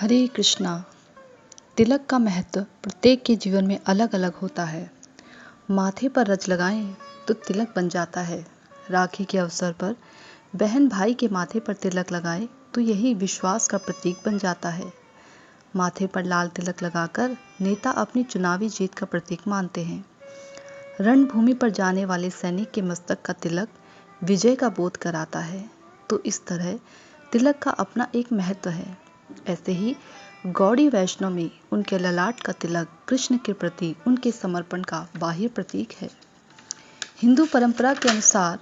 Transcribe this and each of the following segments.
हरे कृष्णा। तिलक का महत्व प्रत्येक के जीवन में अलग अलग होता है। माथे पर रच लगाएं तो तिलक बन जाता है। राखी के अवसर पर बहन भाई के माथे पर तिलक लगाए तो यही विश्वास का प्रतीक बन जाता है। माथे पर लाल तिलक लगाकर नेता अपनी चुनावी जीत का प्रतीक मानते हैं। रणभूमि पर जाने वाले सैनिक के मस्तक का तिलक विजय का बोध कराता है। तो इस तरह तिलक का अपना एक महत्व है। ऐसे ही गौड़ी वैष्णव में उनके ललाट का तिलक कृष्ण के प्रति उनके समर्पण का बाह्य प्रतीक है। हिंदू परंपरा के अनुसार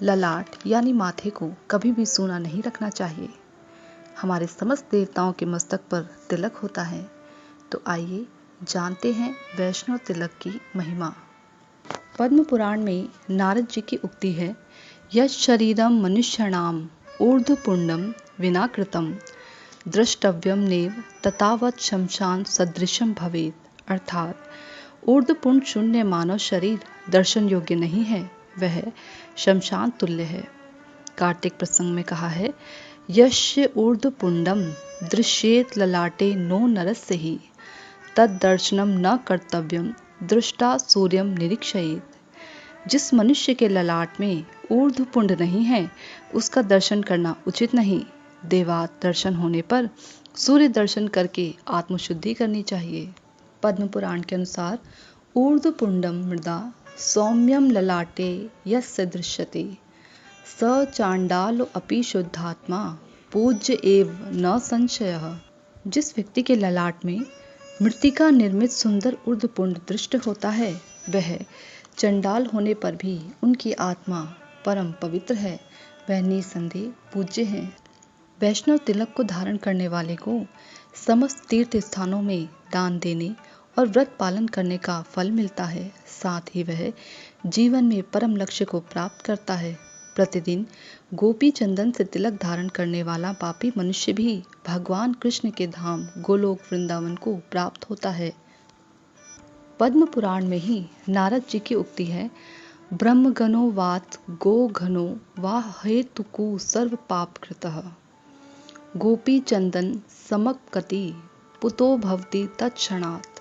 ललाट यानी माथे को कभी भी सूना नहीं रखना चाहिए। हमारे समस्त देवताओं के मस्तक पर तिलक होता है। तो आइए जानते हैं वैष्णव तिलक की महिमा। पद्म पुराण में नारद जी की उक्ति है, यत् शरीरम मनुष्याणाम ऊर्ध्वपुंडम विना कृतम द्रष्टव्यम नेव तथावत् शमशान सदृशम भवेत। अर्थात ऊर्ध्वपुंड शून्य मानव शरीर दर्शन योग्य नहीं है, वह शमशान तुल्य है। कार्तिक प्रसंग में कहा है, यस्य ऊर्ध्वपुंडम दृश्येत ललाटे नो नरस्य ही तद दर्शनम न कर्तव्यम दृष्टा सूर्यम निरीक्षयेत। जिस मनुष्य के ललाट में ऊर्ध्वपुंड नहीं है उसका दर्शन करना उचित नहीं। देवात दर्शन होने पर सूर्य दर्शन करके आत्मशुद्धि करनी चाहिए। पद्म पुराण के अनुसार ऊर्ध्वपुंडम मृदा सौम्यम ललाटे यस्य दृश्यते स चांडालो अपि शुद्धात्मा पूज्य एव न संशयः। जिस व्यक्ति के ललाट में मृत्तिका निर्मित सुंदर ऊर्ध्वपुंड दृष्ट होता है वह चंडाल होने पर भी उनकी आत्मा परम पवित्र है, वह निसंदेह पूज्य है। वैष्णव तिलक को धारण करने वाले को समस्त तीर्थ स्थानों में दान देने और व्रत पालन करने का फल मिलता है। साथ ही वह जीवन में परम लक्ष्य को प्राप्त करता है। प्रतिदिन गोपी चंदन से तिलक धारण करने वाला पापी मनुष्य भी भगवान कृष्ण के धाम गोलोक वृंदावन को प्राप्त होता है। पद्म पुराण में ही नारद जी की उक्ति है, ब्रह्मगणो वात गो घनो वा हेतुकु सर्व पाप कृतः गोपी चंदन समकति पुतो भवति तत्क्षणात्।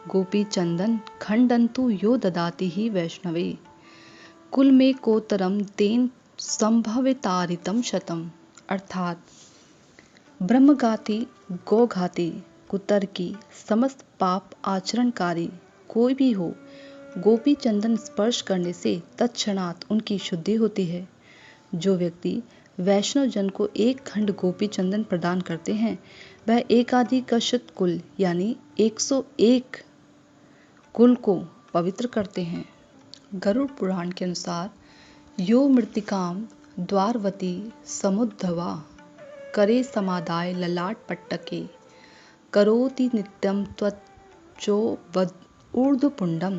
गोपी चंदन खंडंतु यो ददाति ही वैष्णवे कुल में कोतरम तेन संभवितारितम शतम। अर्थात ब्रह्मघाती, गौघाती, कुतर्की, समस्त पाप आचरणकारी कोई भी हो, गोपी चंदन स्पर्श करने से तत्क्षणात उनकी शुद्धि होती है। जो व्यक्ति वैष्णव जन को एक खंड गोपी चंदन प्रदान करते हैं वह एकाधिकशत कुल यानी 101 कुल को पवित्र करते हैं। गरुड़ पुराण के अनुसार यो मृत्तिकाम द्वारवती समुद्धवा करे समादाय ललाट पट्टके करोति नित्यम त्वचो वद ऊर्ध्वपुंडम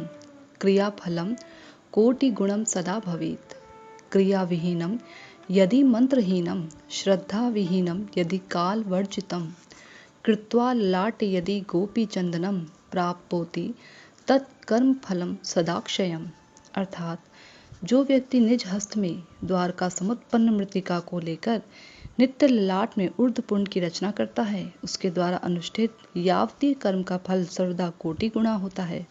क्रियाफलम कोटि गुणम सदा भवेत्। क्रिया विहीनम यदि मंत्रहीनम श्रद्धा विहीनम यदि काल वर्जितम कृत्वा ललाट यदि गोपी चंदनम प्राप्नोति तत्कर्म फलम सदाक्षयम। अर्थात जो व्यक्ति निज हस्त में द्वारका समुत्पन्न मृत्तिका को लेकर नित्य ललाट में ऊर्ध्वपुंड की रचना करता है उसके द्वारा अनुष्ठित यावतीय कर्म का फल सर्वदा कोटि गुणा होता है।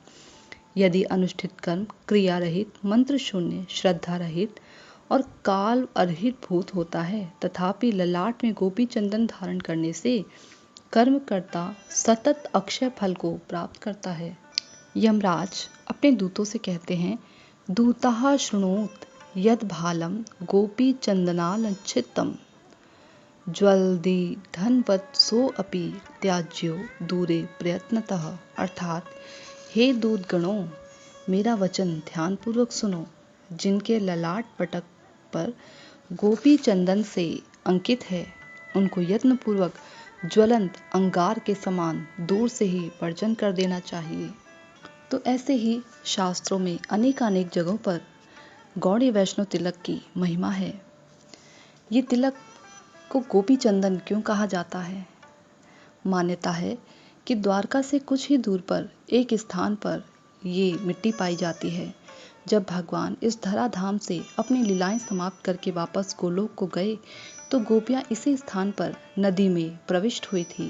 यदि अनुष्ठित कर्म क्रिया रहित, मंत्र शून्य, श्रद्धा रहित और काल अर्हित भूत होता है तथापि ललाट में गोपी चंदन धारण करने से कर्मकर्ता सतत अक्षय फल को प्राप्त करता है। यमराज अपने दूतों से कहते हैं, दूतः शृणोत यद भालम गोपी चंदनालंछितम ज्वलति धनवत् सो अपि त्याज्यो दूरे प्रयत्नतः। अर्थात हे दूत गणों, मेरा वचन ध्यानपूर्वक सुनो। जिनके ललाट पटक पर गोपी चंदन से अंकित है उनको यत्नपूर्वक ज्वलंत अंगार के समान दूर से ही वर्जन कर देना चाहिए। तो ऐसे ही शास्त्रों में अनेकानेक जगहों पर गौड़ी वैष्णव तिलक की महिमा है। ये तिलक को गोपी चंदन क्यों कहा जाता है? मान्यता है कि द्वारका से कुछ ही दूर पर एक स्थान पर ये मिट्टी पाई जाती है। जब भगवान इस धराधाम से अपनी लीलाएं समाप्त करके वापस गोलोक को गए तो गोपियां इसी स्थान पर नदी में प्रविष्ट हुई थी।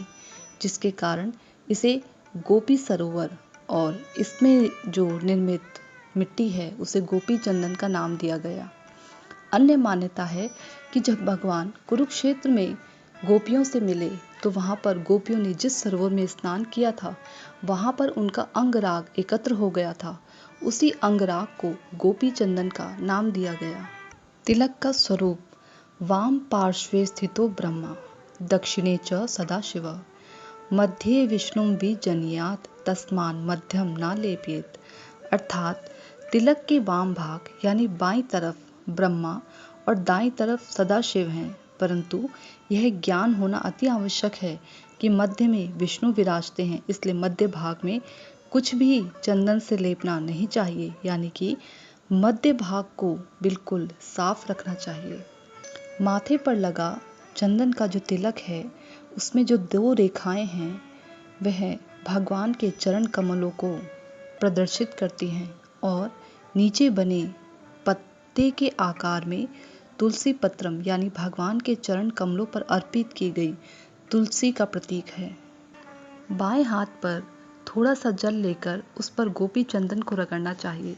जिसके कारण इसे गोपी सरोवर और इसमें जो निर्मित मिट्टी है उसे गोपी चंदन का नाम दिया गया। अन्य मान्यता है कि जब भगवान कुरुक्षेत्र में गोपियों से मिले तो वहां पर गोपियों ने जिस सरोवर में स्नान किया था वहां पर उनका अंगराग एकत्र हो गया था। उसी अंगराग को गोपी चंदन का नाम दिया गया। तिलक का स्वरूप वाम पार्श्वे स्थितो ब्रह्मा दक्षिणे च सदाशिव मध्ये विष्णुं विजनयात तस्मान् मध्यम न लेपयेत। अर्थात तिलक के वाम भाग यानी बाईं तरफ ब्रह्मा और दाईं तरफ सदाशिव हैं, परंतु यह ज्ञान होना अति आवश्यक है कि मध्य में विष्णु विराजते हैं, इसलिए मध्य भाग में कुछ भी चंदन से लेपना नहीं चाहिए, यानी कि मध्य भाग को बिल्कुल साफ रखना चाहिए। माथे पर लगा चंदन का जो तिलक है उसमें जो 2 रेखाएं हैं वह भगवान के चरण कमलों को प्रदर्शित करती हैं और नीचे बने पत्ते के आकार में तुलसी पत्रम यानी भगवान के चरण कमलों पर अर्पित की गई तुलसी का प्रतीक है। बाएं हाथ पर थोड़ा सा जल लेकर उस पर गोपी चंदन को रगड़ना चाहिए।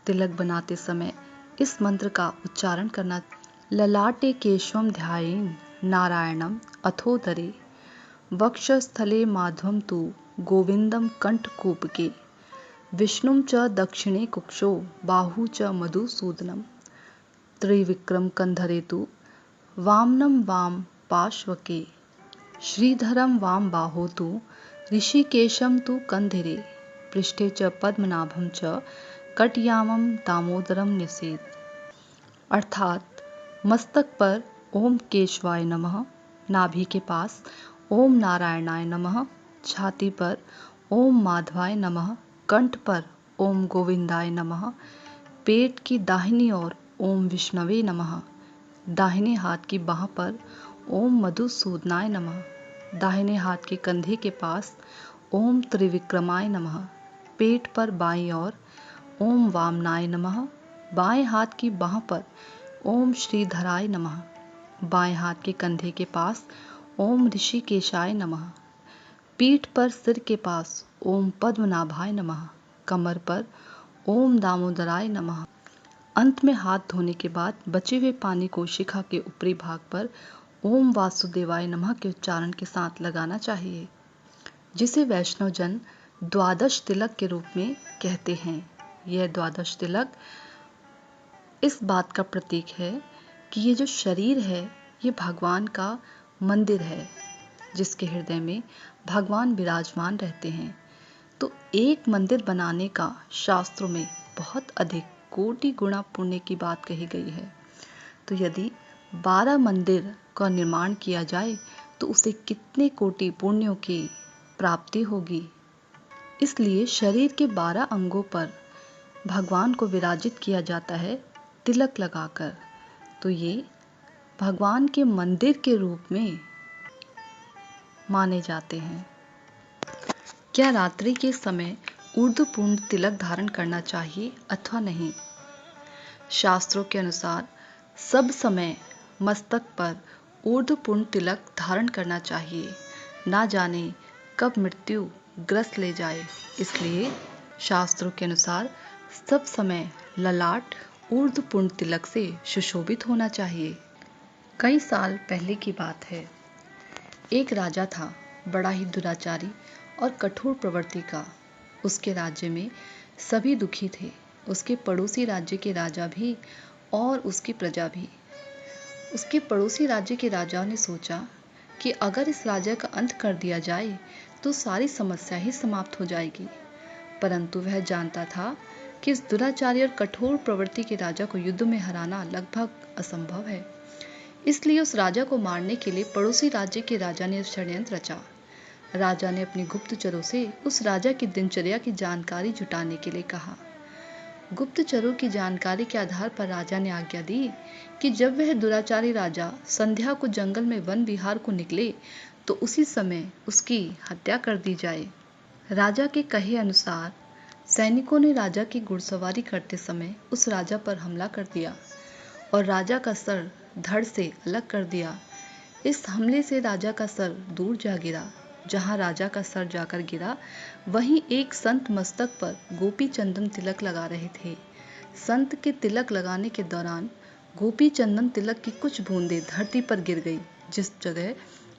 तिलक बनाते समय इस मंत्र का उच्चारण करना। ललाटे केशवम ध्यायेन नारायणम अथोदरे वक्षस्थले माधवम तु गोविंदम कंठकूपके विष्णुं च दक्षिणे कुक्षौ बाहु च मधुसूदनम त्रिविक्रम कंधरे तु वामनं वाम पार्श्वके श्रीधरं वाम बाहो तु ऋषिकेशं तु कंधरे पृष्ठे च पद्मनाभं च कटयामं दामोदरम न्यसेत्। अर्थात मस्तक पर ओम केशवाय नमः, नाभि के पास ओम नारायणाय नमः, छाती पर ओम माधवाय नमः, कंठ पर ओम गोविंदाय नमः, पेट की दाहिनी ओर ओम विष्णवे नमः, दाहिने हाथ की बाह पर ओम मधुसूदनाय नमः, दाहिने हाथ के कंधे के पास ओम त्रिविक्रमाय नमः, पेट पर बाईं ओर ओम वामनाय नमः, बाएं हाथ की बाह पर ओम श्रीधराय नमः, बाएं हाथ के कंधे के पास ओम ऋषिकेशाय नमः, पीठ पर सिर के पास ओम पद्मनाभाय नमः, कमर पर ओम दामोदराय नमः। अंत में हाथ धोने के बाद बचे हुए पानी को शिखा के ऊपरी भाग पर ओम वासुदेवाय नमः के उच्चारण के साथ लगाना चाहिए, जिसे वैष्णव जन द्वादश तिलक के रूप में कहते हैं। यह द्वादश तिलक इस बात का प्रतीक है कि ये जो शरीर है ये भगवान का मंदिर है, जिसके हृदय में भगवान विराजमान रहते हैं। तो एक मंदिर बनाने का शास्त्रों में बहुत अधिक कोटि गुणा पुण्य की बात कही गई है। तो यदि 12 मंदिर का निर्माण किया जाए तो उसे कितने कोटि पुण्यों की प्राप्ति होगी। इसलिए शरीर के 12 अंगों पर भगवान को विराजित किया जाता है तिलक लगाकर। तो ये भगवान के मंदिर के रूप में माने जाते हैं। क्या रात्रि के समय ऊर्ध्वपूर्ण तिलक धारण करना चाहिए अथवा नहीं? शास्त्रों के अनुसार सब समय मस्तक पर ऊर्ध्वपूर्ण तिलक धारण करना चाहिए। ना जाने कब मृत्यु ग्रस्त ले जाए, इसलिए शास्त्रों के अनुसार सब समय ललाट ऊर्ध्वपूर्ण तिलक से सुशोभित होना चाहिए। कई साल पहले की बात है, एक राजा था, बड़ा ही दुराचारी और कठोर प्रवृत्ति का। उसके राज्य में सभी दुखी थे, उसके पड़ोसी राज्य के राजा भी और उसकी प्रजा भी। उसके पड़ोसी राज्य के राजाओं ने सोचा कि अगर इस राजा का अंत कर दिया जाए तो सारी समस्या ही समाप्त हो जाएगी। परंतु वह जानता था कि इस दुराचारी और कठोर प्रवृत्ति के राजा को युद्ध में हराना लगभग असंभव है। इसलिए उस राजा को मारने के लिए पड़ोसी राज्य के राजा ने षड्यंत्र रचा। राजा ने अपने गुप्तचरों से उस राजा की दिनचर्या की जानकारी जुटाने के लिए कहा। गुप्तचरों की जानकारी के आधार पर राजा ने आज्ञा दी कि जब वह दुराचारी राजा संध्या को जंगल में वन विहार को निकले तो उसी समय उसकी हत्या कर दी जाए। राजा के कहे अनुसार सैनिकों ने राजा की घुड़सवारी करते समय उस राजा पर हमला कर दिया और राजा का सर धड़ से अलग कर दिया। इस हमले से राजा का सर दूर जा गिरा। जहाँ राजा का सर जाकर गिरा, वहीं एक संत मस्तक पर गोपी चंदन तिलक लगा रहे थे। संत के तिलक लगाने के दौरान गोपी चंदन तिलक की कुछ बूंदें धरती पर गिर गई। जिस जगह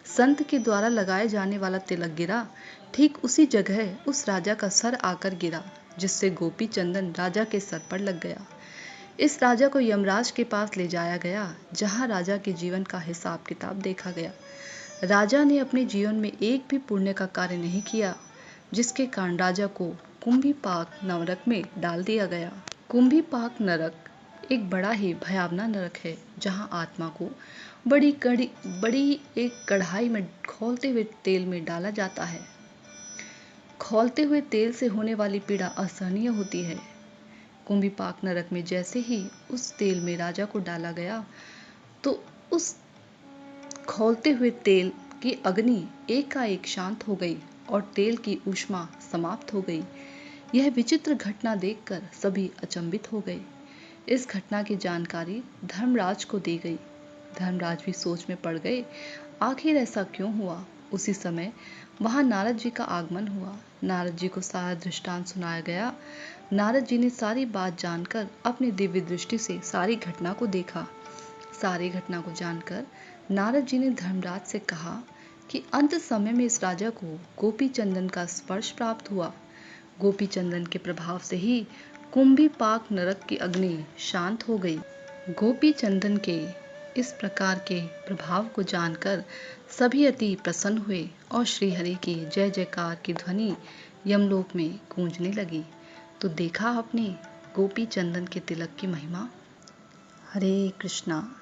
संत के द्वारा लगाए जाने वाला तिलक गिरा, ठीक उसी जगह उस राजा का सर आकर गिरा, जिससे गोपी चंदन राजा के सर पर लग गया। इस राजा को यमराज के पास ले जाया गया, जहां राजा के जीवन का हिसाब किताब देखा गया। राजा ने अपने जीवन में एक भी पुण्य का कार्य नहीं किया, जिसके कारण राजा को कुंभीपाक नरक में डाल दिया गया। कुंभीपाक नरक एक बड़ा ही भयावना नरक है, जहां आत्मा को बड़ी एक कढ़ाई में खौलते हुए तेल में डाला जाता है। खौलते हुए तेल से होने वाली पीड़ा असहनीय होती है। कुंभीपाक नरक में जैसे ही उस तेल में राजा को डाला गया, तो उस खौलते हुए तेल की अग्नि एकाएक शांत हो गई और तेल की ऊष्मा समाप्त हो गई। यह विचित्र घटना देखकर सभी अचंभित हो गए। इस घटना की जानकारी धर्मराज को दी गई। धर्मराज भी सोच में पड़ गए, आखिर ऐसा क्यों हुआ। उसी समय वहां नारद जी का आगमन हुआ। नारद जी को सारा दृष्टांत सुनाया गया। नारद जी ने सारी बात जानकर अपनी दिव्य दृष्टि से सारी घटना को देखा। सारी घटना को जानकर नारद जी ने धर्मराज से कहा कि अंत समय में इस राजा को गोपी चंदन का स्पर्श प्राप्त हुआ। गोपी चंदन के प्रभाव से ही कुंभीपाक नरक की अग्नि शांत हो गई। गोपी चंदन के इस प्रकार के प्रभाव को जानकर सभी अति प्रसन्न हुए और श्रीहरि की जय जयकार की ध्वनि यमलोक में गूंजने लगी। तो देखा आपने गोपी चंदन के तिलक की महिमा। हरे कृष्णा।